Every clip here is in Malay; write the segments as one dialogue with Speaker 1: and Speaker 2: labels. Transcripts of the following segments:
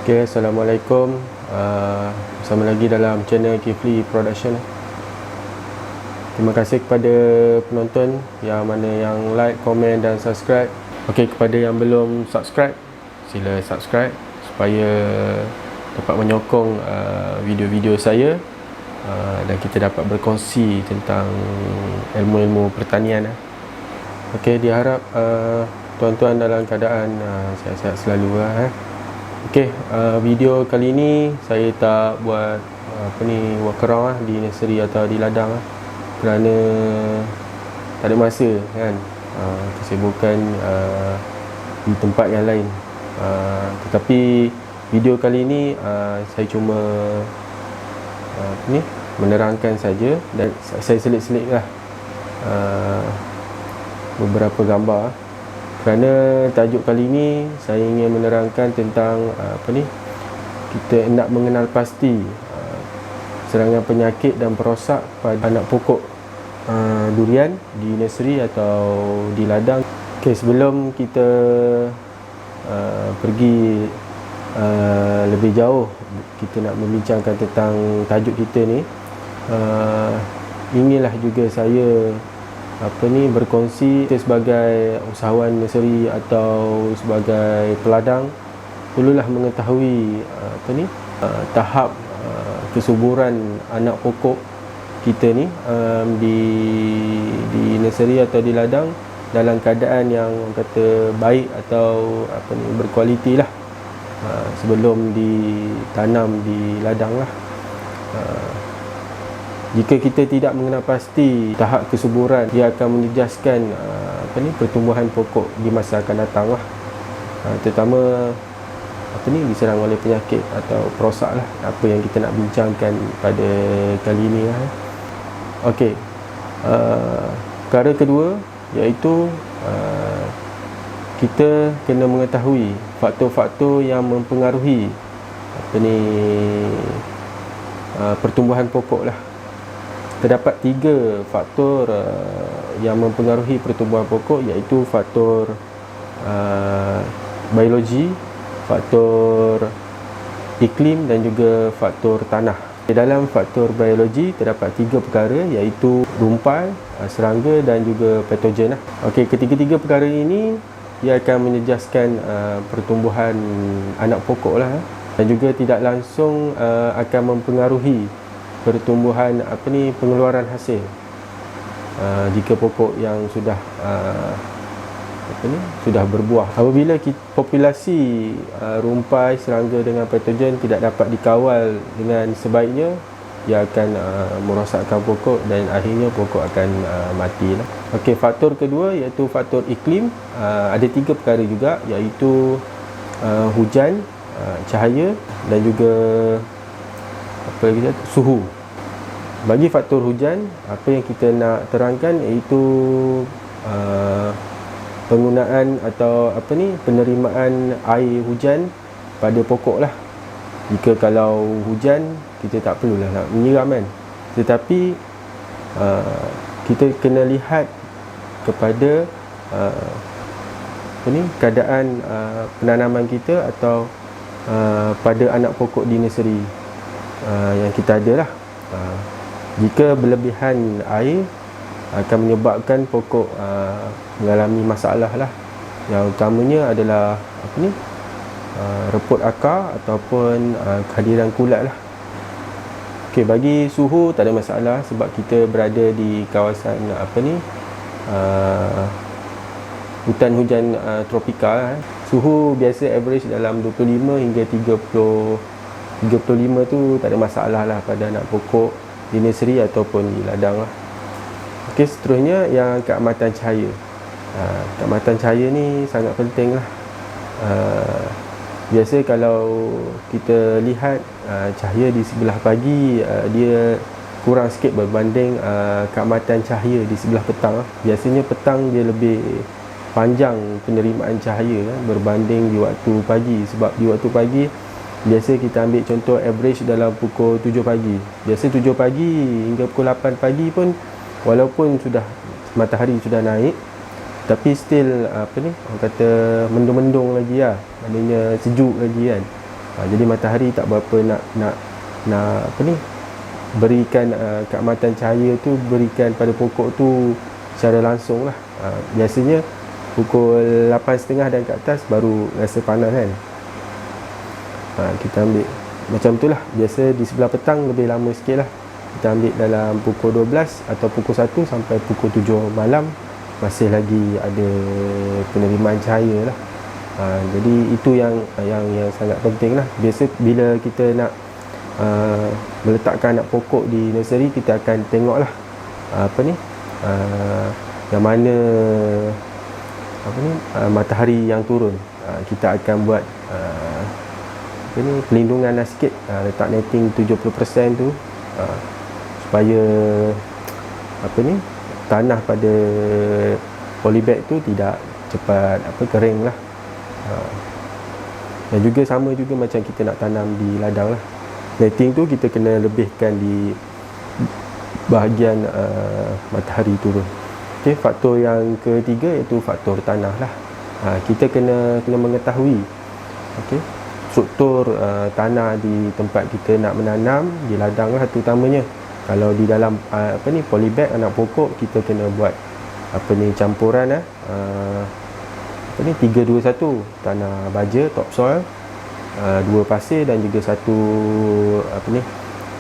Speaker 1: Okay, Assalamualaikum. Bersama lagi dalam channel Kifli Production. Terima kasih kepada penonton yang mana yang like, komen dan subscribe. Okay, kepada yang belum subscribe, sila subscribe supaya dapat menyokong video-video saya dan kita dapat berkongsi tentang ilmu-ilmu pertanian. Okay, diharap tuan-tuan dalam keadaan sihat-sihat selalu. Okey, video kali ini saya tak buat walk around di nursery atau di ladang kerana tak ada masa kan. Kesibukan di tempat yang lain. Tetapi video kali ini saya cuma menerangkan saja dan saya selit-selitlah beberapa gambar. Kerana tajuk kali ini saya ingin menerangkan tentang kita nak mengenal pasti serangan penyakit dan perosak pada anak pokok durian di nursery atau di ladang. Okey, sebelum kita pergi lebih jauh, kita nak membincangkan tentang tajuk kita ni, inginlah juga saya berkongsi sebagai usahawan nursery atau sebagai peladang perlulah mengetahui tahap kesuburan anak pokok kita ni di nursery atau di ladang dalam keadaan yang kata baik atau berkualiti lah sebelum ditanam di ladang lah. Jika kita tidak mengenal pasti tahap kesuburan, dia akan menjejaskan pertumbuhan pokok di masa akan datang lah. Terutama diserang oleh penyakit atau perosak lah, apa yang kita nak bincangkan pada kali ini lah. Okey, perkara kedua iaitu kita kena mengetahui faktor-faktor yang mempengaruhi pertumbuhan pokok lah. Terdapat 3 faktor yang mempengaruhi pertumbuhan pokok, iaitu faktor biologi, faktor iklim dan juga faktor tanah. Dalam faktor biologi terdapat 3 perkara, iaitu rumpai, serangga dan juga patogen. Okey, ketiga-tiga perkara ini ia akan menjejaskan pertumbuhan anak pokok lah, dan juga tidak langsung akan mempengaruhi pertumbuhan pengeluaran hasil jika pokok yang sudah sudah berbuah. Apabila populasi rumpai, serangga dengan patogen tidak dapat dikawal dengan sebaiknya, ia akan merosakkan pokok dan akhirnya pokok akan mati lah. Okey, faktor kedua iaitu faktor iklim. Ada 3 perkara juga, iaitu hujan, cahaya dan juga suhu. Bagi faktor hujan, apa yang kita nak terangkan iaitu penggunaan atau penerimaan air hujan pada pokok lah. Jika kalau hujan, kita tak perlulah nak menyiram kan, tetapi kita kena lihat kepada keadaan penanaman kita atau pada anak pokok di nursery yang kita ada lah. Jika berlebihan air akan menyebabkan pokok mengalami masalah lah. Yang utamanya adalah reput akar ataupun kehadiran kulat lah. Okey, bagi suhu tak ada masalah sebab kita berada di kawasan hutan hujan tropika. Suhu biasa average dalam 25 hingga 35 tu tak ada masalah lah pada anak pokok di nursery ataupun di ladang lah. Okey, seterusnya yang keamatan cahaya. Keamatan cahaya ni sangat penting lah. Biasa kalau kita lihat cahaya di sebelah pagi dia kurang sikit berbanding keamatan cahaya di sebelah petang. Biasanya petang dia lebih panjang penerimaan cahaya berbanding di waktu pagi. Sebab di waktu pagi biasa kita ambil contoh average dalam pukul 7 pagi. Biasa 7 pagi hingga pukul 8 pagi pun walaupun sudah matahari sudah naik, tapi still orang kata mendung-mendung lagi lah, maknanya sejuk lagi kan. Jadi matahari tak berapa nak apa ni, berikan keamatan cahaya tu berikan pada pokok tu secara langsung lah. Biasanya pukul 8.30 dan ke atas baru rasa panas kan. Kita ambil macam tu lah. Biasa di sebelah petang lebih lama sikit lah. Kita ambil dalam pukul 12 atau pukul 1 sampai pukul 7 malam masih lagi ada penerimaan cahaya lah. Jadi itu yang sangat penting lah. Biasa bila kita nak meletakkan anak pokok di nursery, kita akan tengok lah yang mana matahari yang turun. Kita akan buat pelindungan lah sikit, letak netting 70% tu, supaya tanah pada polybag tu tidak cepat kering lah. Dan juga sama juga macam kita nak tanam di ladang lah. Netting tu kita kena lebihkan di bahagian matahari turun. Okey, faktor yang ketiga iaitu faktor tanah lah. Kita kena mengetahui struktur tanah di tempat kita nak menanam, di ladang lah terutamanya. Kalau di dalam polybag anak pokok, kita kena buat campuran 3-2-1, tanah baja, topsoil, 2 pasir dan juga 1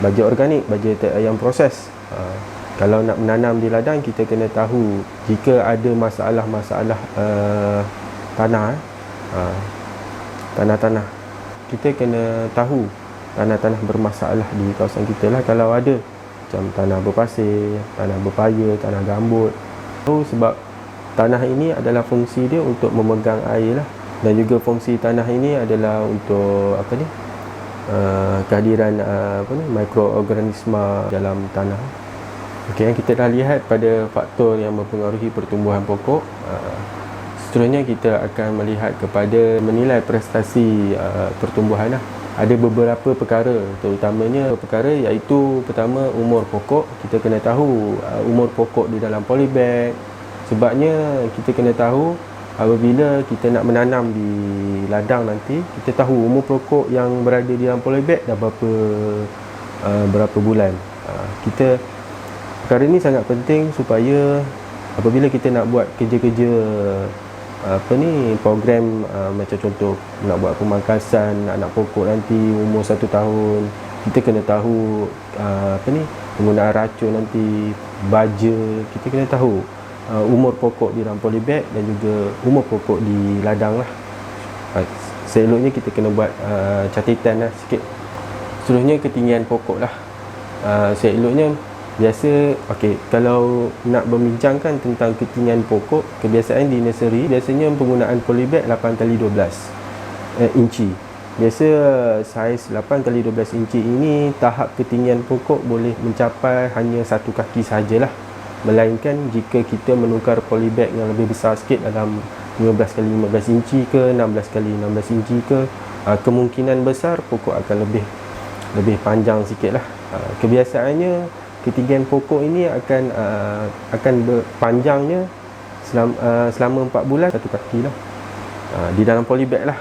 Speaker 1: baja organik, baja yang proses. Kalau nak menanam di ladang, kita kena tahu jika ada masalah-masalah tanah, tanah-tanah, kita kena tahu tanah-tanah bermasalah di kawasan kita lah. Kalau ada macam tanah berpasir, tanah berpaya, tanah gambut, sebab tanah ini adalah fungsi dia untuk memegang air lah. Dan juga fungsi tanah ini adalah untuk kehadiran mikroorganisma dalam tanah. Okey, kita dah lihat pada faktor yang mempengaruhi pertumbuhan pokok. Seterusnya kita akan melihat kepada menilai prestasi pertumbuhan lah. Ada beberapa perkara, terutamanya perkara iaitu pertama, umur pokok. Kita kena tahu umur pokok di dalam polybag. Sebabnya kita kena tahu apabila kita nak menanam di ladang nanti, kita tahu umur pokok yang berada di dalam polybag dah berapa bulan. Perkara ini sangat penting supaya apabila kita nak buat kerja-kerja program, macam contoh nak buat pemangkasan anak pokok nanti umur 1 tahun, kita kena tahu penggunaan racun nanti, baja, kita kena tahu umur pokok di dalam polybag dan juga umur pokok di ladang lah. Seeloknya kita kena buat catatan lah sikit. Seterusnya ketinggian pokok lah. Seeloknya biasa, kalau nak membincangkan tentang ketinggian pokok, kebiasaan di nursery biasanya penggunaan polybag 8x12 inci. Biasa saiz 8x12 inci ini tahap ketinggian pokok boleh mencapai hanya 1 kaki sahajalah. Melainkan jika kita menukar polybag yang lebih besar sikit dalam 15x15 inci ke 16x16 inci ke, kemungkinan besar pokok akan lebih panjang sikit lah. Kebiasaannya ketinggian pokok ini akan berpanjangnya selama 4 bulan 1 kaki lah, di dalam polybag lah.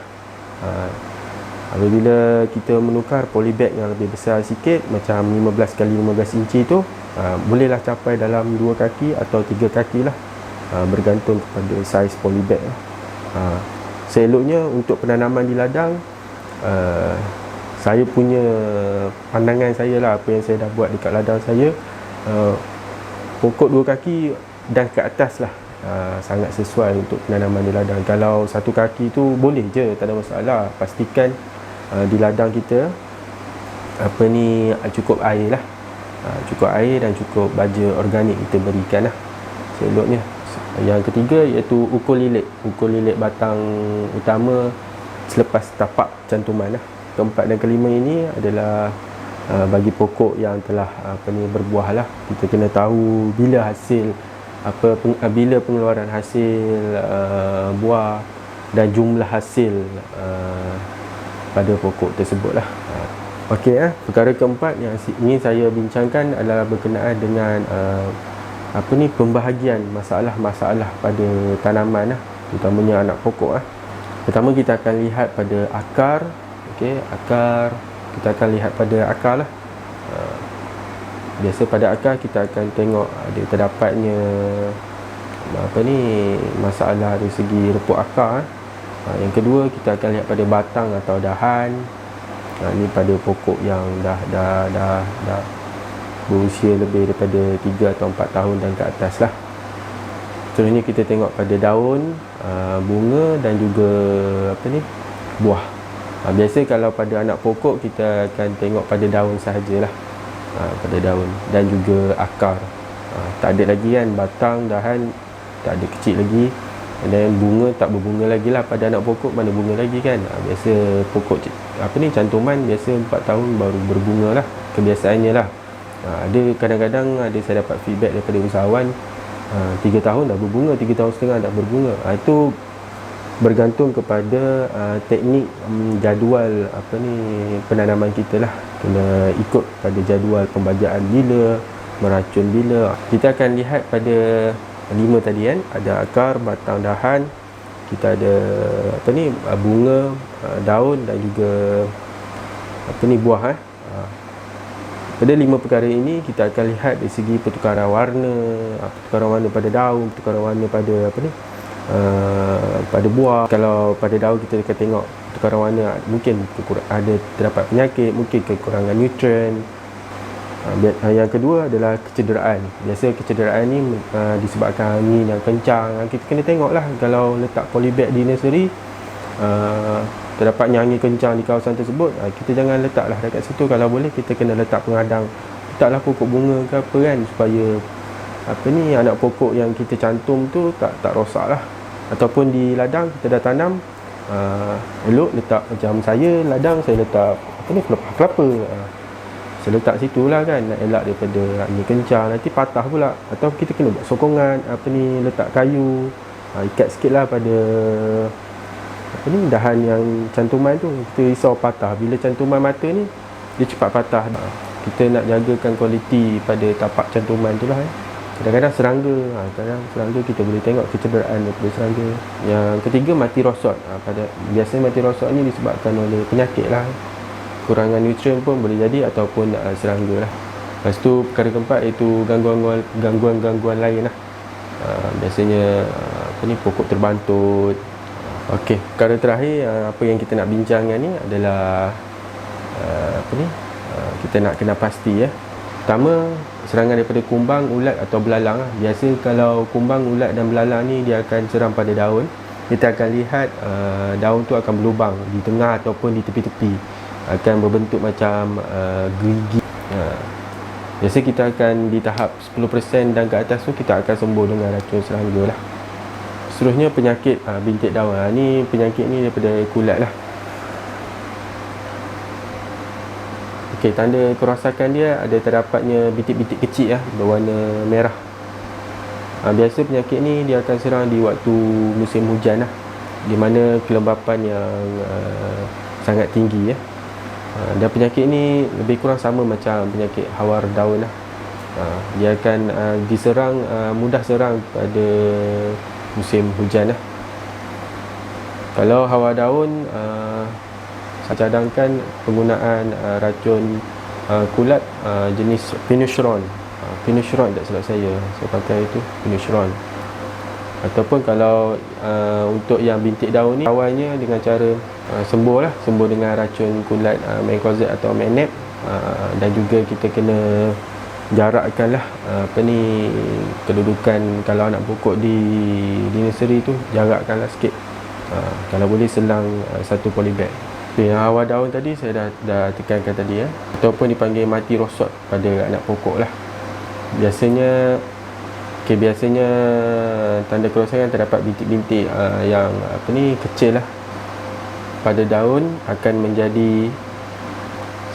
Speaker 1: Apabila kita menukar polybag yang lebih besar sikit, macam 15x15 inci tu, bolehlah capai dalam 2 kaki atau 3 kaki lah, bergantung kepada saiz polybag lah. Seeloknya untuk penanaman di ladang, saya punya pandangan saya lah, apa yang saya dah buat dekat ladang saya, pokok 2 kaki dan ke atas lah, sangat sesuai untuk penanaman di ladang. Kalau 1 kaki tu boleh je, tak ada masalah. Pastikan di ladang kita cukup air lah, cukup air dan cukup baja organik kita berikan lah seeloknya. Yang ketiga iaitu ukur lilit batang utama selepas tapak cantuman lah. Keempat dan kelima ini adalah bagi pokok yang telah berbuah lah. Kita kena tahu bila bila pengeluaran hasil buah dan jumlah hasil pada pokok tersebut lah. Perkara keempat yang ingin saya bincangkan adalah berkenaan dengan pembahagian masalah-masalah pada tanaman lah, terutamanya anak pokok lah. Pertama kita akan lihat pada akar, okey, akar kita akan lihat pada akar lah. Biasa pada akar kita akan tengok ada terdapatnya masalah dari segi reput akar. Yang kedua kita akan lihat pada batang atau dahan. Ni pada pokok yang dah berusia lebih daripada 3 atau 4 tahun dan ke atas lah. Seterusnya kita tengok pada daun, bunga dan juga buah. Biasa kalau pada anak pokok kita akan tengok pada daun sahajalah. Pada daun dan juga akar. Tak ada lagi kan, batang, dahan tak ada, kecil lagi. Dan bunga tak berbunga lagi lah. Pada anak pokok mana bunga lagi kan. Biasa pokok cantuman biasa 4 tahun baru berbunga lah, kebiasaannya lah. Ada kadang-kadang saya dapat feedback daripada usahawan 3 tahun dah berbunga, 3 tahun setengah dah berbunga. Itu bergantung kepada teknik jadual penanaman kita lah. Kena ikut pada jadual pembajaan bila, meracun bila. Kita akan lihat pada 5 tadi kan, ada akar, batang, dahan, kita ada bunga, daun dan juga buah. Pada 5 perkara ini kita akan lihat dari segi pertukaran warna pada daun, pertukaran warna pada pada buah. Kalau pada daun kita akan tengok pertukaran warna, mungkin terdapat penyakit, mungkin kekurangan nutrien. Yang kedua adalah kecederaan. Biasa kecederaan ni disebabkan angin yang kencang. Kita kena tengoklah, kalau letak polybag di nursery, terdapatnya angin kencang di kawasan tersebut, kita jangan letaklah dekat situ. Kalau boleh kita kena letak pengadang, letaklah pokok bunga ke apa kan, supaya anak pokok yang kita cantum tu tak rosak lah. Ataupun di ladang kita dah tanam, elok letak, macam saya ladang saya letak kelapa. Saya letak situ lah kan, nak elak daripada angin kencang, nanti patah pula. Atau kita kena buat sokongan, letak kayu, ikat sikit lah pada dahan yang cantuman tu. Kita risau patah. Bila cantuman mata ni, dia cepat patah. Kita nak jagakan kualiti pada tapak cantuman tu lah. Kadang-kadang serangga, serangga kita boleh tengok kecederaan daripada serangga. Yang ketiga, mati rosot. Biasanya mati rosot ni disebabkan oleh penyakit lah. Kurangan nutrien pun boleh jadi, ataupun serangga lah. Lepas tu perkara keempat iaitu gangguan-gangguan lain lah. Biasanya pokok terbantut. Okey, perkara terakhir apa yang kita nak bincangkan ni adalah kita nak kena pasti ya. Pertama, serangan daripada kumbang, ulat atau belalang lah. Biasa kalau kumbang, ulat dan belalang ni dia akan serang pada daun. Kita akan lihat daun tu akan berlubang di tengah ataupun di tepi-tepi, akan berbentuk macam gerigi. Biasa kita akan di tahap 10% dan ke atas tu kita akan sembuh dengan racun serangga lah. Seterusnya penyakit bintik daun. Ni penyakit ni daripada kulat lah. Okey, tanda kerosakan dia ada terdapatnya bintik-bintik kecil berwarna merah. Biasa penyakit ni dia akan serang di waktu musim hujan lah, di mana kelembapan yang sangat tinggi . Dan penyakit ni lebih kurang sama macam penyakit hawar daun lah. Dia akan mudah serang pada musim hujan lah. Kalau hawar daun, saya cadangkan penggunaan racun kulat jenis Pinushron. Pinushron tak silap saya pakai itu Pinushron. Ataupun kalau untuk yang bintik daun ni, awalnya dengan cara sembuh dengan racun kulat Mancozeb atau Macnab. Dan juga kita kena jarakkanlah kedudukan kalau anak pokok di nursery tu, jarakkanlah sikit. Kalau boleh selang satu polybag. Yang hawar daun tadi saya dah tekankan tadi ataupun dipanggil mati rosot pada anak pokok lah. Biasanya tanda kerosakan terdapat bintik-bintik yang kecil lah pada daun, akan menjadi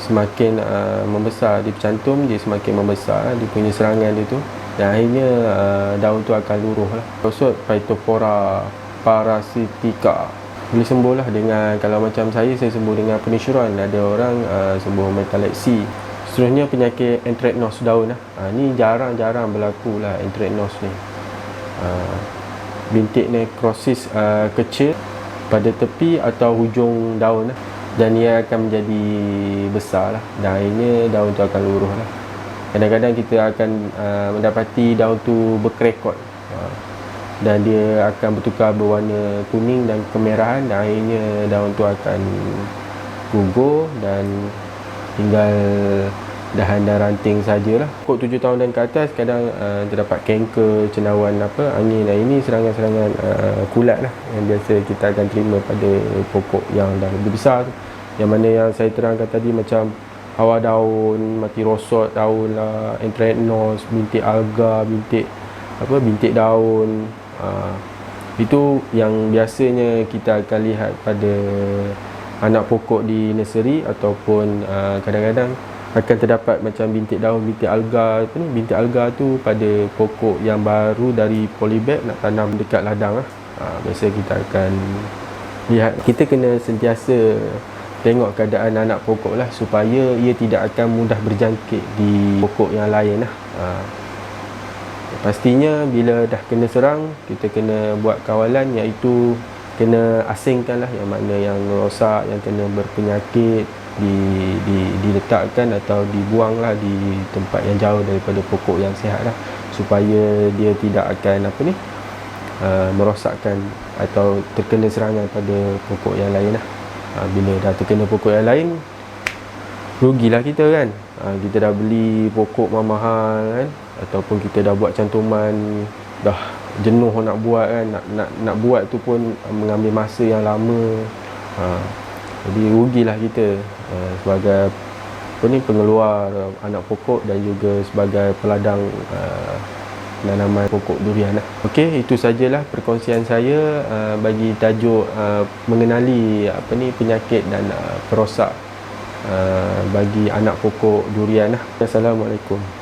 Speaker 1: semakin membesar. Dia bercantum, dia semakin membesar dia punya serangan dia tu, dan akhirnya daun tu akan luruh lah. Rosot Phytophthora parasitica boleh sembuh lah dengan, kalau macam saya sembuh dengan Pinushron. Ada orang sembuh Metalaxy. Seterusnya penyakit anthracnose daun lah. Ni jarang berlaku lah anthracnose ni. Bintik necrosis kecil pada tepi atau hujung daun lah. dan ia akan menjadi besar lah, dan akhirnya daun tu akan luruh lah. Kadang-kadang kita akan mendapati daun tu berkerekot, dan dia akan bertukar berwarna kuning dan kemerahan, dan akhirnya daun tu akan gugur dan tinggal dahan dan ranting sajalah. Pokok 7 tahun dan ke atas kadang terdapat kanker, cendawan angin. Ini serangan-serangan kulat lah yang biasa kita akan terima pada pokok yang dah lebih besar tu. Yang mana yang saya terangkan tadi, macam hawa daun, mati rosot daun lah, anthracnose, bintik alga, bintik daun. Itu yang biasanya kita akan lihat pada anak pokok di nursery, ataupun kadang-kadang akan terdapat macam bintik daun, bintik alga. Bintik alga tu pada pokok yang baru dari polybag nak tanam dekat ladang lah. Biasa kita akan lihat. Kita kena sentiasa tengok keadaan anak pokok lah, supaya ia tidak akan mudah berjangkit di pokok yang lain lah. Pastinya bila dah kena serang, kita kena buat kawalan, iaitu kena asingkan lah yang mana yang rosak, yang kena berpenyakit, diletakkan atau dibuang lah di tempat yang jauh daripada pokok yang sihat lah, supaya dia tidak akan merosakkan atau terkena serangan pada pokok yang lain lah. Bila dah terkena pokok yang lain, rugilah kita kan. Kita dah beli pokok mahal kan, ataupun kita dah buat cantuman, dah jenuh nak buat kan, nak buat tu pun mengambil masa yang lama. Jadi rugilah kita sebagai pengeluar anak pokok, dan juga sebagai peladang penanaman pokok durian lah. Okey, itu sajalah perkongsian saya bagi tajuk mengenali penyakit dan perosak bagi anak pokok durian lah. Assalamualaikum.